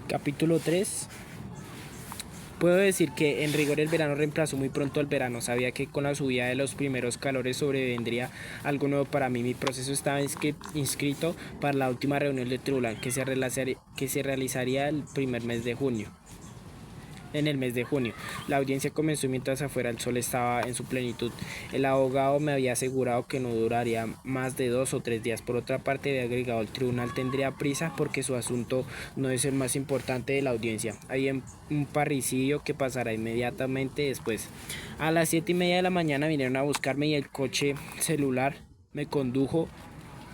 Capítulo 3. Puedo decir que en rigor el verano reemplazó muy pronto al verano. Sabía que con la subida de los primeros calores sobrevendría algo nuevo para mí. Mi proceso estaba inscrito para la última reunión del tribunal que se realizaría el primer mes de junio. En el mes de junio. La audiencia comenzó mientras afuera el sol estaba en su plenitud. El abogado me había asegurado que no duraría más de 2 o 3 días. Por otra parte, había agregado, el tribunal tendría prisa porque su asunto no es el más importante de la audiencia. Hay un parricidio que pasará inmediatamente después. A las 7:30 de la mañana vinieron a buscarme y el coche celular me condujo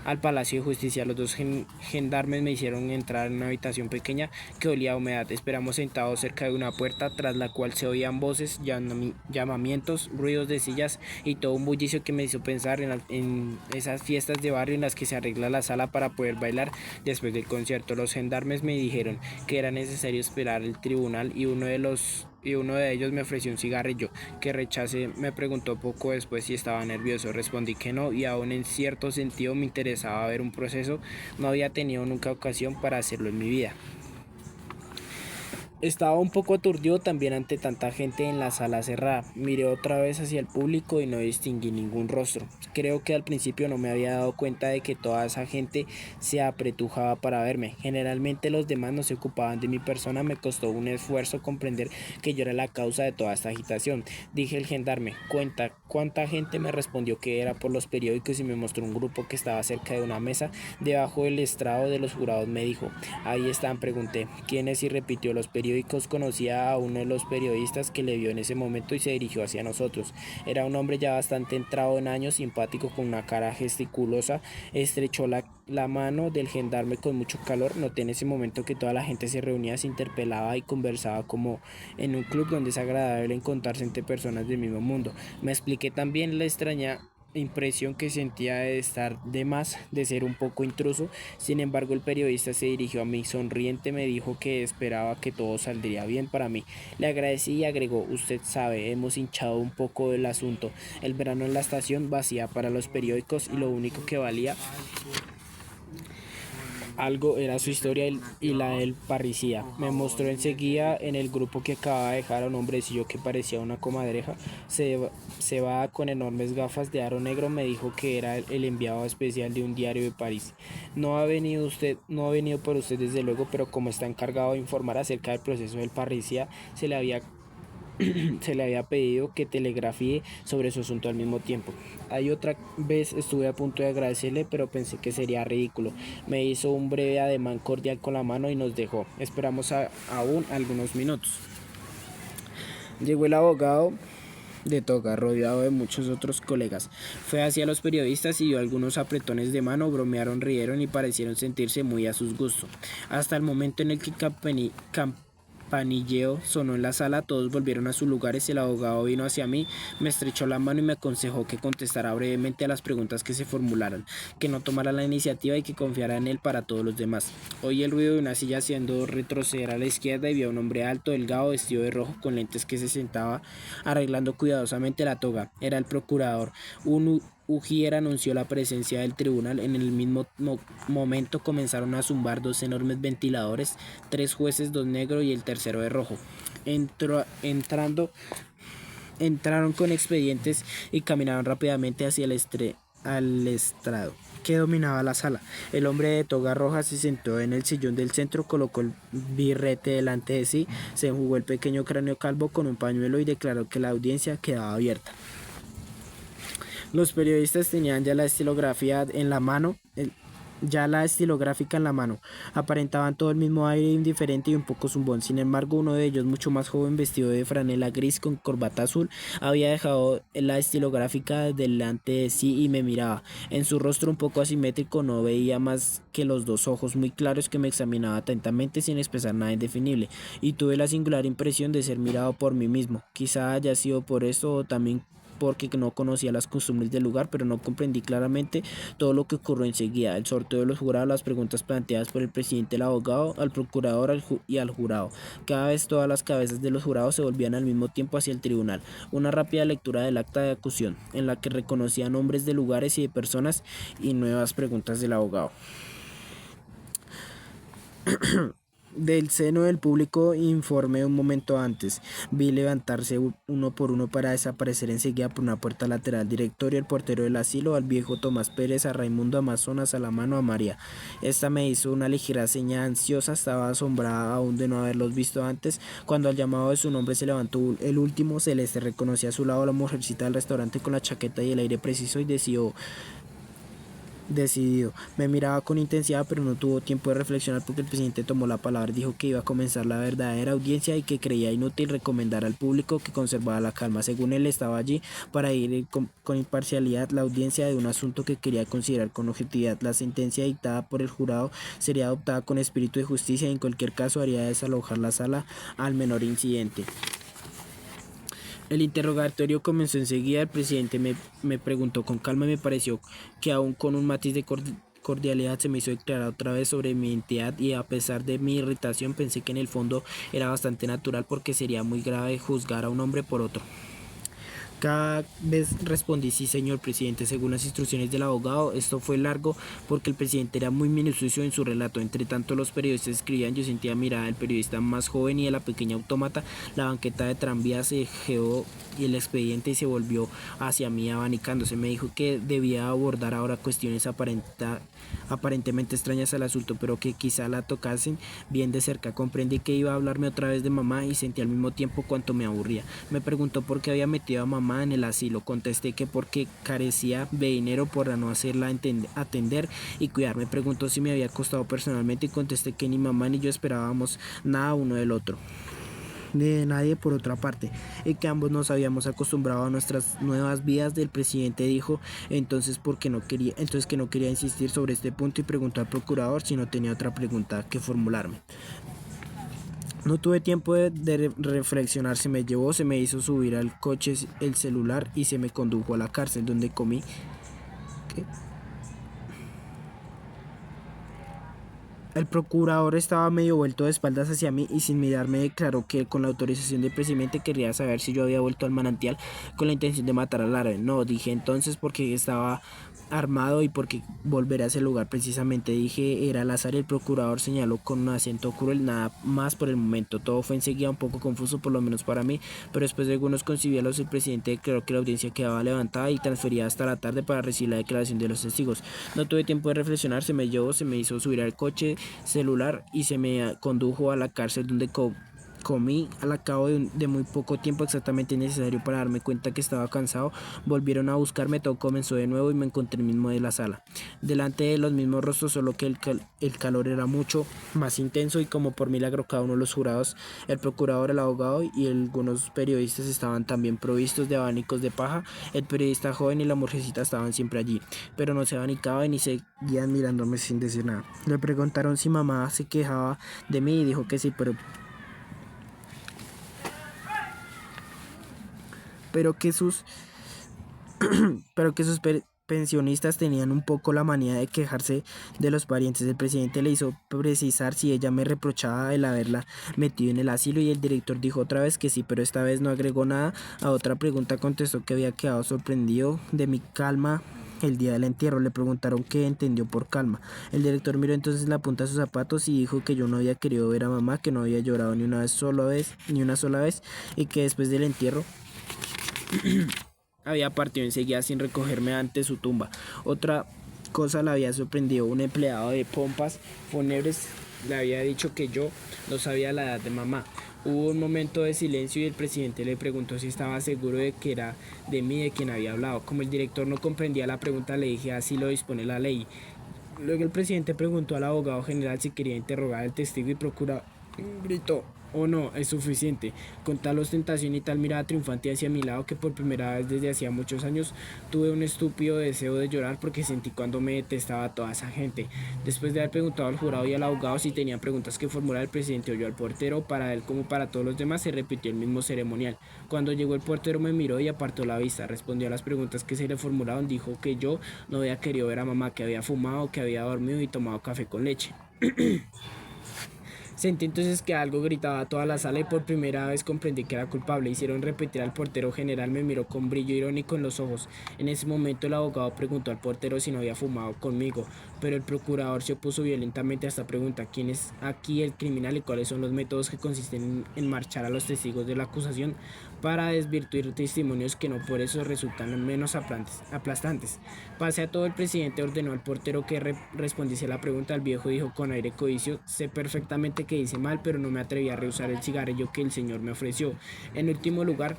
al Palacio de Justicia. Los dos gendarmes me hicieron entrar en una habitación pequeña que olía a humedad. Esperamos sentados cerca de una puerta tras la cual se oían voces, llamamientos, ruidos de sillas y todo un bullicio que me hizo pensar en esas fiestas de barrio en las que se arregla la sala para poder bailar después del concierto. Los gendarmes me dijeron que era necesario esperar el tribunal y uno de ellos me ofreció un cigarrillo que rechacé. Me preguntó poco después si estaba nervioso. Respondí que no, y aún en cierto sentido me interesaba ver un proceso. No había tenido nunca ocasión para hacerlo en mi vida. Estaba un poco aturdido también ante tanta gente en la sala cerrada. Miré otra vez hacia el público y no distinguí ningún rostro. Creo que al principio no me había dado cuenta de que toda esa gente se apretujaba para verme. Generalmente los demás no se ocupaban de mi persona. Me costó un esfuerzo comprender que yo era la causa de toda esta agitación. Dije al gendarme, ¿cuánta gente? Me respondió que era por los periódicos y me mostró un grupo que estaba cerca de una mesa debajo del estrado de los jurados. Me dijo, ahí están. Pregunté, ¿quiénes? Y repitió, los periódicos. Conocía a uno de los periodistas que le vio en ese momento y se dirigió hacia nosotros. Era un hombre ya bastante entrado en años, simpático, con una cara gesticulosa. Estrechó la mano del gendarme con mucho calor. Noté en ese momento que toda la gente se reunía, se interpelaba y conversaba como en un club donde es agradable encontrarse entre personas del mismo mundo. Me expliqué también la extraña impresión que sentía de estar de más, de ser un poco intruso. Sin embargo, el periodista se dirigió a mí sonriente, me dijo que esperaba que todo saldría bien para mí. Le agradecí y agregó, usted sabe, hemos hinchado un poco el asunto. El verano en la estación vacía para los periódicos y lo único que valía algo era su historia y la del parricida. Me mostró enseguida en el grupo que acababa de dejar a un hombrecillo que parecía una comadreja, cebada con enormes gafas de aro negro. Me dijo que era el enviado especial de un diario de París. No ha venido por usted desde luego, pero como está encargado de informar acerca del proceso del parricida, se le había pedido que telegrafíe sobre su asunto al mismo tiempo. Hay otra vez estuve a punto de agradecerle, pero pensé que sería ridículo. Me hizo un breve ademán cordial con la mano y nos dejó. Esperamos aún algunos minutos. Llegó el abogado de toga, rodeado de muchos otros colegas. Fue hacia los periodistas y dio algunos apretones de mano. Bromearon, rieron y parecieron sentirse muy a sus gustos. Hasta el momento en el que campanilleo sonó en la sala, todos volvieron a sus lugares. El abogado vino hacia mí, me estrechó la mano y me aconsejó que contestara brevemente a las preguntas que se formularan, que no tomara la iniciativa y que confiara en él para todos los demás. Oí el ruido de una silla haciendo retroceder a la izquierda y vi a un hombre alto, delgado, vestido de rojo, con lentes, que se sentaba arreglando cuidadosamente la toga. Era el procurador. Un ujier anunció la presencia del tribunal. En el mismo momento comenzaron a zumbar dos enormes ventiladores, 3 jueces, 2 negros y el tercero de rojo. Entraron con expedientes y caminaron rápidamente hacia al estrado que dominaba la sala. El hombre de toga roja se sentó en el sillón del centro, colocó el birrete delante de sí, se enjugó el pequeño cráneo calvo con un pañuelo y declaró que la audiencia quedaba abierta. Los periodistas tenían ya la estilografía en la mano. Aparentaban todo el mismo aire indiferente y un poco zumbón. Sin embargo, uno de ellos, mucho más joven, vestido de franela gris con corbata azul, había dejado la estilográfica delante de sí y me miraba. En su rostro, un poco asimétrico, no veía más que los dos ojos muy claros que me examinaba atentamente sin expresar nada indefinible, y tuve la singular impresión de ser mirado por mí mismo. Quizá haya sido por esto o también porque no conocía las costumbres del lugar, pero no comprendí claramente todo lo que ocurrió enseguida: el sorteo de los jurados, las preguntas planteadas por el presidente, el abogado, al procurador y al jurado. Cada vez todas las cabezas de los jurados se volvían al mismo tiempo hacia el tribunal. Una rápida lectura del acta de acusación, en la que reconocía nombres de lugares y de personas, y nuevas preguntas del abogado. Del seno del público informé un momento antes. Vi levantarse uno por uno para desaparecer enseguida por una puerta lateral. Directorio, el portero del asilo, al viejo Tomás Pérez, a Raimundo Amazonas, a la mano a María. Esta me hizo una ligera seña ansiosa, estaba asombrada aún de no haberlos visto antes. Cuando al llamado de su nombre se levantó el último, Celeste reconocí a su lado a la mujercita del restaurante con la chaqueta y el aire preciso y decidido. Me miraba con intensidad, pero no tuvo tiempo de reflexionar porque el presidente tomó la palabra, dijo que iba a comenzar la verdadera audiencia y que creía inútil recomendar al público que conservara la calma. Según él, estaba allí para ir con imparcialidad la audiencia de un asunto que quería considerar con objetividad. La sentencia dictada por el jurado sería adoptada con espíritu de justicia y en cualquier caso haría desalojar la sala al menor incidente. El interrogatorio comenzó enseguida. El presidente me preguntó con calma y me pareció que aún con un matiz de cordialidad se me hizo declarar otra vez sobre mi identidad y a pesar de mi irritación pensé que en el fondo era bastante natural porque sería muy grave juzgar a un hombre por otro. Cada vez respondí sí, señor presidente, según las instrucciones del abogado. Esto fue largo porque el presidente era muy minucioso en su relato. Entre tanto los periodistas escribían, yo sentía mirada del periodista más joven y de la pequeña autómata. La banqueta de tranvía se geó y el expediente y se volvió hacia mí abanicándose. Me dijo que debía abordar ahora cuestiones aparentemente extrañas al asunto, pero que quizá la tocasen bien de cerca. Comprendí que iba a hablarme otra vez de mamá y sentí al mismo tiempo cuánto me aburría. Me preguntó por qué había metido a mamá en el asilo. Contesté que porque carecía de dinero para no hacerla atender y cuidar. Me preguntó si me había costado personalmente y contesté que ni mamá ni yo esperábamos nada uno del otro, de nadie por otra parte, y que ambos nos habíamos acostumbrado a nuestras nuevas vidas. Del presidente dijo entonces que no quería insistir sobre este punto y preguntó al procurador si no tenía otra pregunta que formularme. No tuve tiempo de reflexionar, se me hizo subir al coche el celular y se me condujo a la cárcel donde comí. ¿Qué? El procurador estaba medio vuelto de espaldas hacia mí y sin mirarme declaró que con la autorización del presidente quería saber si yo había vuelto al manantial con la intención de matar al árabe. No, dije entonces porque estaba armado y porque volver a ese lugar precisamente. Dije era al azar y el procurador señaló con un acento cruel, nada más por el momento. Todo fue enseguida un poco confuso, por lo menos para mí, pero después de algunos concilios el presidente declaró que la audiencia quedaba levantada y transferida hasta la tarde para recibir la declaración de los testigos. No tuve tiempo de reflexionar, se me hizo subir al coche celular y se me condujo a la cárcel donde comí. Al cabo de muy poco tiempo, exactamente necesario para darme cuenta que estaba cansado, volvieron a buscarme, todo comenzó de nuevo y me encontré mismo de la sala, delante de los mismos rostros, solo que el calor era mucho más intenso y como por milagro cada uno de los jurados, el procurador, el abogado y algunos periodistas estaban también provistos de abanicos de paja. El periodista joven y la mujercita estaban siempre allí, pero no se abanicaban y seguían mirándome sin decir nada. Le preguntaron si mamá se quejaba de mí y dijo que sí, pero que sus pensionistas tenían un poco la manía de quejarse de los parientes. El presidente le hizo precisar si ella me reprochaba el haberla metido en el asilo y el director dijo otra vez que sí, pero esta vez no agregó nada. A otra pregunta contestó que había quedado sorprendido de mi calma el día del entierro. Le preguntaron qué entendió por calma. El director miró entonces la punta de sus zapatos y dijo que yo no había querido ver a mamá, que no había llorado ni una sola vez y que después del entierro había partido enseguida sin recogerme ante su tumba. Otra cosa la había sorprendido. Un empleado de pompas fúnebres le había dicho que yo no sabía la edad de mamá. Hubo un momento de silencio y el presidente le preguntó si estaba seguro de que era de mí de quien había hablado. Como el director no comprendía la pregunta, le dije así lo dispone la ley. Luego el presidente preguntó al abogado general si quería interrogar al testigo y procurador gritó: "Oh no, es suficiente". Con tal ostentación y tal mirada triunfante hacia mi lado que por primera vez desde hacía muchos años tuve un estúpido deseo de llorar porque sentí cuando me detestaba toda esa gente. Después de haber preguntado al jurado y al abogado si tenían preguntas que formular, el presidente oyó al portero. Para él como para todos los demás se repitió el mismo ceremonial. Cuando llegó el portero me miró y apartó la vista. Respondió a las preguntas que se le formularon. Dijo que yo no había querido ver a mamá, que había fumado, que había dormido y tomado café con leche. Sentí entonces que algo gritaba a toda la sala y por primera vez comprendí que era culpable. Hicieron repetir al portero general, me miró con brillo irónico en los ojos. En ese momento el abogado preguntó al portero si no había fumado conmigo. pero el procurador se opuso violentamente a esta pregunta: ¿quién es aquí el criminal y cuáles son los métodos que consisten en marchar a los testigos de la acusación para desvirtuar testimonios que no por eso resultan menos aplastantes? Pase a todo, el presidente ordenó al portero que respondiese a la pregunta. El viejo dijo con aire codicio: sé perfectamente que hice mal, pero no me atreví a rehusar el cigarrillo que el señor me ofreció. En último lugar,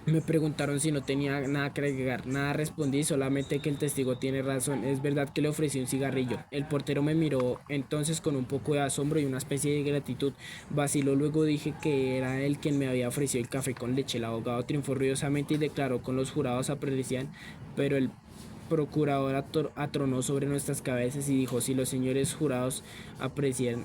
me preguntaron si no tenía nada que agregar. Nada, respondí, solamente que el testigo tiene razón. Es verdad que le ofrecí un cigarrillo. El portero me miró entonces con un poco de asombro y una especie de gratitud. Vaciló, luego dije que era él quien me había ofrecido el café con leche. El abogado triunfó ruidosamente y declaró: con los jurados aprecian, pero el procurador atronó sobre nuestras cabezas y dijo: si los señores jurados aprecian,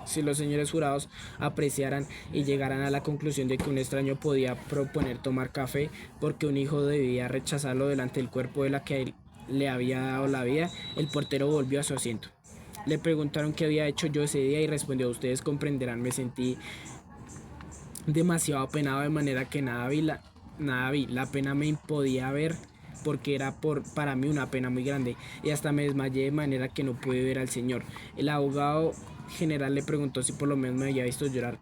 si los señores jurados apreciaran y llegaran a la conclusión de que un extraño podía proponer tomar café porque un hijo debía rechazarlo delante del cuerpo de la que él le había dado la vida. El portero volvió a su asiento. Le preguntaron qué había hecho yo ese día y respondió: ustedes comprenderán, me sentí demasiado apenado, de manera que nada vi. La pena me impedía ver, porque era para mí una pena muy grande, y hasta me desmayé, de manera que no pude ver al señor. El abogado general le preguntó si por lo menos me había visto llorar.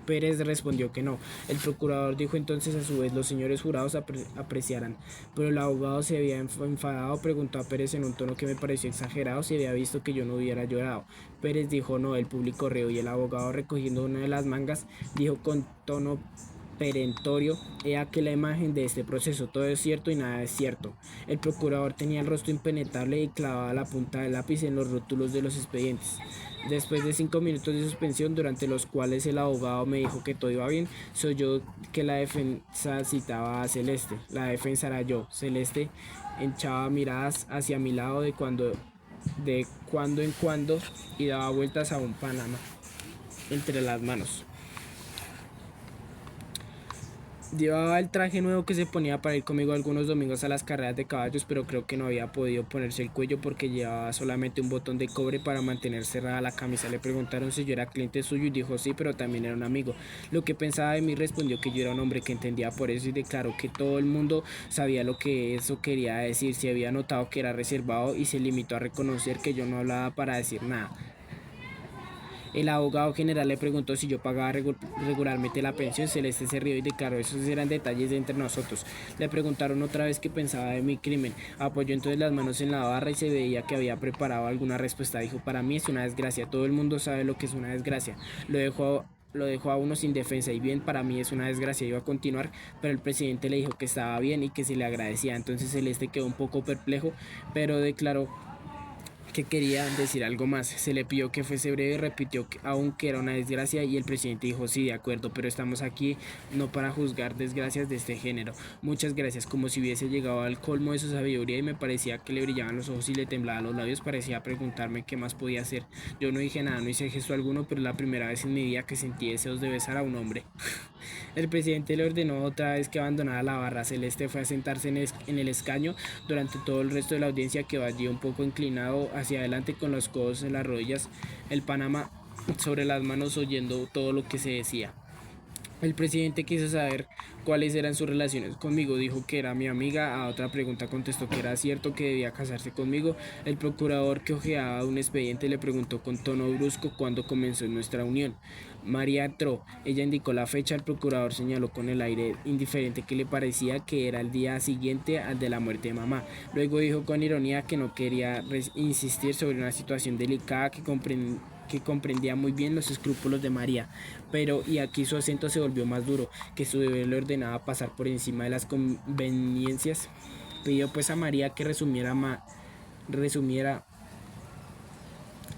Pérez respondió que no. El procurador dijo entonces a su vez: los señores jurados apreciarán. Pero el abogado se había enfadado, preguntó a Pérez en un tono que me pareció exagerado si había visto que yo no hubiera llorado. Pérez dijo no. El público rió y el abogado, recogiendo una de las mangas, dijo con tono perentorio: he aquí la imagen de este proceso, todo es cierto y nada es cierto. El procurador tenía el rostro impenetrable y clavaba la punta del lápiz en los rótulos de los expedientes. Después de 5 minutos de suspensión, durante los cuales el abogado me dijo que todo iba bien, soy yo que la defensa citaba a Celeste. La defensa era yo. Celeste echaba miradas hacia mi lado de cuando en cuando y daba vueltas a un Panamá entre las manos. Llevaba el traje nuevo que se ponía para ir conmigo algunos domingos a las carreras de caballos, pero creo que no había podido ponerse el cuello porque llevaba solamente un botón de cobre para mantener cerrada la camisa. Le preguntaron si yo era cliente suyo y dijo sí, pero también era un amigo. Lo que pensaba de mí, respondió que yo era un hombre que entendía por eso, y declaró que todo el mundo sabía lo que eso quería decir. Se había notado que era reservado y se limitó a reconocer que yo no hablaba para decir nada. El abogado general le preguntó si yo pagaba regularmente la pensión. Celeste se rió y declaró: esos eran detalles de entre nosotros. Le preguntaron otra vez qué pensaba de mi crimen. Apoyó entonces las manos en la barra y se veía que había preparado alguna respuesta. Dijo: para mí es una desgracia. Todo el mundo sabe lo que es una desgracia. Lo dejó a uno sin defensa. Y bien, para mí es una desgracia. Iba a continuar, pero el presidente le dijo que estaba bien y que se le agradecía. Entonces Celeste quedó un poco perplejo, pero declaró que quería decir algo más. Se le pidió que fuese breve y repitió que aún que era una desgracia, y el presidente dijo: sí, de acuerdo, pero estamos aquí no para juzgar desgracias de este género. Muchas gracias. Como si hubiese llegado al colmo de su sabiduría y me parecía que le brillaban los ojos y le temblaban los labios, parecía preguntarme qué más podía hacer. Yo no dije nada, no hice gesto alguno, pero es la primera vez en mi vida que sentí deseos de besar a un hombre. El presidente le ordenó otra vez que abandonara la barra. Celeste fue a sentarse en el escaño. Durante todo el resto de la audiencia quedó allí un poco inclinado hacia adelante con los codos en las rodillas, el Panamá sobre las manos, oyendo todo lo que se decía. El presidente quiso saber cuáles eran sus relaciones conmigo. Dijo que era mi amiga. A otra pregunta contestó que era cierto que debía casarse conmigo. El procurador, que hojeaba un expediente, le preguntó con tono brusco cuándo comenzó nuestra unión. María entró. Ella indicó la fecha. El procurador señaló con el aire indiferente que le parecía que era el día siguiente al de la muerte de mamá. Luego dijo con ironía que no quería insistir sobre una situación delicada, que comprendía muy bien los escrúpulos de María, pero, y aquí su acento se volvió más duro, que su deber le ordenaba pasar por encima de las conveniencias. Pidió pues a María que resumiera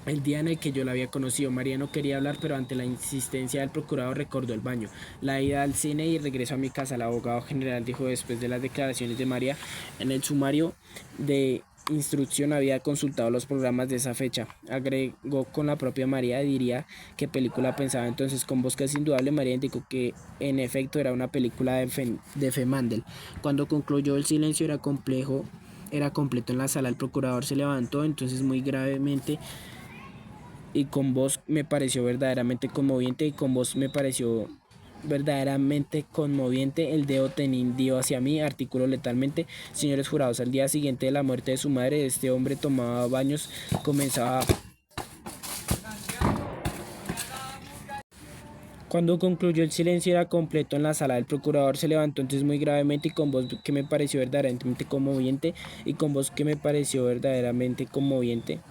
el día en el que yo la había conocido. María no quería hablar, pero ante la insistencia del procurador recordó el baño, la ida al cine y el regreso a mi casa. El abogado general dijo, después de las declaraciones de María, en el sumario de instrucción había consultado los programas de esa fecha. Agregó con la propia María: diría qué película pensaba entonces. Con voz casi indudable, María indicó que en efecto era una película de Femandel. Cuando concluyó, el silencio era completo en la sala. El procurador se levantó entonces muy gravemente y con voz me pareció verdaderamente conmoviente, y con voz me pareció verdaderamente conmoviente. El dedo tendido hacia mí, articuló letalmente: señores jurados, al día siguiente de la muerte de su madre, este hombre tomaba baños, comenzaba. Cuando concluyó, el silencio era completo en la sala. El procurador se levantó entonces muy gravemente y con voz que me pareció verdaderamente conmoviente, y con voz que me pareció verdaderamente conmoviente.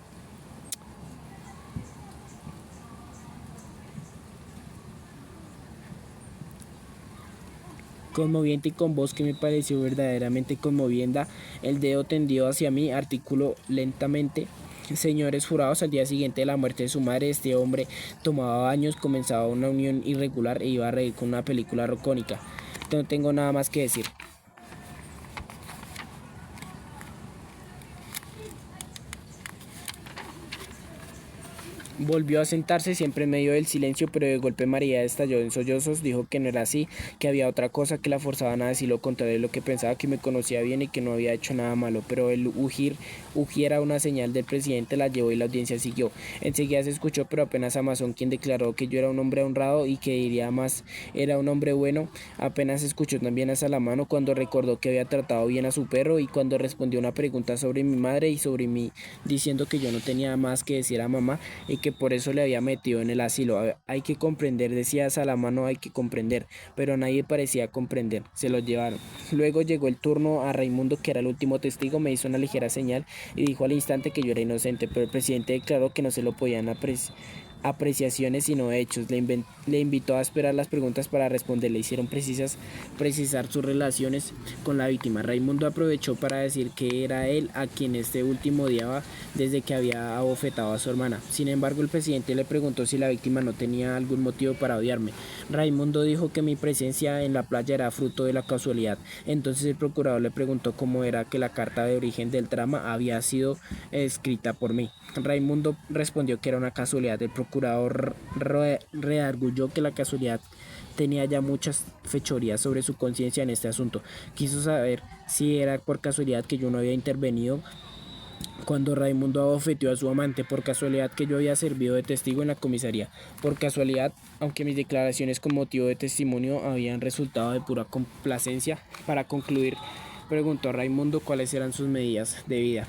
Conmoviente y con voz que me pareció verdaderamente conmovienda, el dedo tendido hacia mí, articuló lentamente: señores jurados, al día siguiente de la muerte de su madre, este hombre tomaba baños, comenzaba una unión irregular e iba a reír con una película rocónica. No tengo nada más que decir. Volvió a sentarse siempre en medio del silencio, pero de golpe María estalló en sollozos. Dijo que no era así, que había otra cosa que la forzaban a decir lo contrario de lo que pensaba, que me conocía bien y que no había hecho nada malo. Pero el ujiera una señal del presidente, la llevó y la audiencia siguió. Enseguida se escuchó, pero apenas a Masón, quien declaró que yo era un hombre honrado y que diría más, era un hombre bueno. Apenas se escuchó también a Salamano cuando recordó que había tratado bien a su perro, y cuando respondió una pregunta sobre mi madre y sobre mí, diciendo que yo no tenía más que decir a mamá y que por eso le había metido en el asilo. Hay que comprender, decía Salamano, hay que comprender, pero nadie parecía comprender. Se lo llevaron. Luego llegó el turno a Raimundo, que era el último testigo. Me hizo una ligera señal y dijo al instante que yo era inocente, pero el presidente declaró que no se lo podían apreciaciones sino hechos. Le invitó a esperar las preguntas para responder. Le hicieron precisar sus relaciones con la víctima. Raimundo aprovechó para decir que era él a quien este último odiaba desde que había abofetado a su hermana. Sin embargo, el presidente le preguntó si la víctima no tenía algún motivo para odiarme. Raimundo dijo que mi presencia en la playa era fruto de la casualidad. Entonces el procurador le preguntó cómo era que la carta de origen del trama había sido escrita por mí. Raimundo respondió que era una casualidad. El procurador reargulló que la casualidad tenía ya muchas fechorías sobre su conciencia en este asunto. Quiso saber si era por casualidad que yo no había intervenido cuando Raimundo abofeteó a su amante, por casualidad que yo había servido de testigo en la comisaría, por casualidad, aunque mis declaraciones con motivo de testimonio habían resultado de pura complacencia. Para concluir, preguntó Raimundo cuáles eran sus medidas de vida.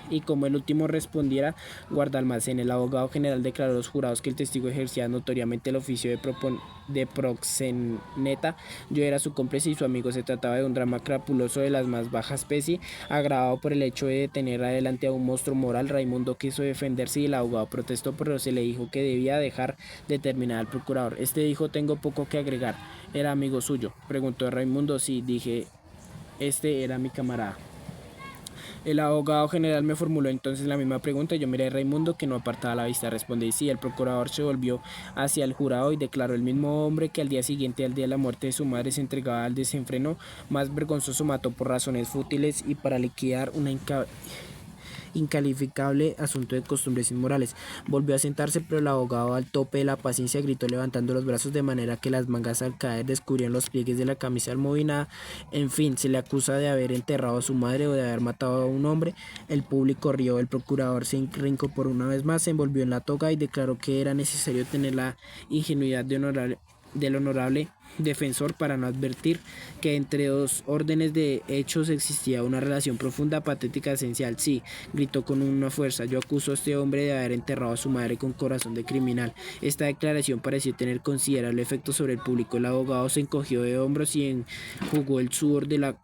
Y como el último respondiera, guarda almacén. El abogado general declaró a los jurados que el testigo ejercía notoriamente el oficio de proxeneta. Yo era su cómplice y su amigo. Se trataba de un drama crapuloso de la más baja especie, agravado por el hecho de tener adelante a un monstruo moral. Raimundo quiso defenderse y el abogado protestó, pero se le dijo que debía dejar de terminar al procurador. Este dijo: tengo poco que agregar. ¿Era amigo suyo?, preguntó Raimundo. Sí, dije, este era mi camarada. El abogado general me formuló entonces la misma pregunta. Yo miré a Raimundo, que no apartaba la vista. Respondí sí. El procurador se volvió hacia el jurado y declaró: el mismo hombre que al día siguiente, al día de la muerte de su madre, se entregaba al desenfreno más vergonzoso, mató por razones fútiles y para liquidar una incalificable asunto de costumbres inmorales. Volvió a sentarse, pero el abogado, al tope de la paciencia, gritó levantando los brazos de manera que las mangas al caer descubrían los pliegues de la camisa almohadinada. En fin, se le acusa de haber enterrado a su madre o de haber matado a un hombre. El público rió. El procurador se reincorporó una vez más, se envolvió en la toga y declaró que era necesario tener la ingenuidad del honorable defensor para no advertir que entre dos órdenes de hechos existía una relación profunda, patética, esencial. Sí, gritó con una fuerza, yo acuso a este hombre de haber enterrado a su madre con corazón de criminal. Esta declaración pareció tener considerable efecto sobre el público. El abogado se encogió de hombros y enjugó el sudor de la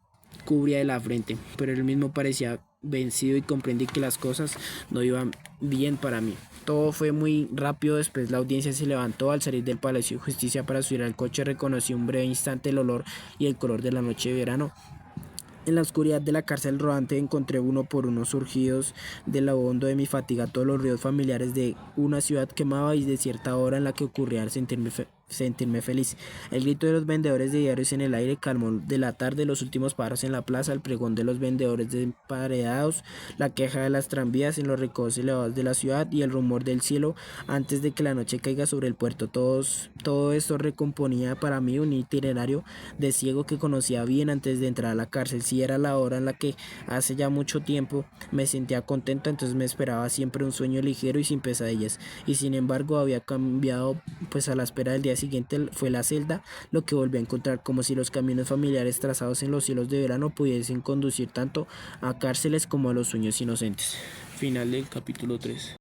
cubría de la frente, pero él mismo parecía vencido y comprendí que las cosas no iban bien para mí. Todo fue muy rápido. Después la audiencia se levantó. Al salir del Palacio de Justicia para subir al coche, reconocí un breve instante el olor y el color de la noche de verano. En la oscuridad de la cárcel rodante encontré uno por uno, surgidos de lo hondo de mi fatiga, todos los ríos familiares de una ciudad quemada y de cierta hora en la que ocurría al sentirme feliz. El grito de los vendedores de diarios en el aire calmó de la tarde, los últimos pájaros en la plaza, el pregón de los vendedores desemparedados, la queja de las tranvías en los recodos elevados de la ciudad y el rumor del cielo antes de que la noche caiga sobre el puerto. Todo esto recomponía para mí un itinerario de ciego que conocía bien antes de entrar a la cárcel. Si era la hora en la que hace ya mucho tiempo me sentía contento, entonces me esperaba siempre un sueño ligero y sin pesadillas, y sin embargo había cambiado, pues a la espera del día siguiente fue la celda lo que volví a encontrar, como si los caminos familiares trazados en los cielos de verano pudiesen conducir tanto a cárceles como a los sueños inocentes. Final del capítulo 3.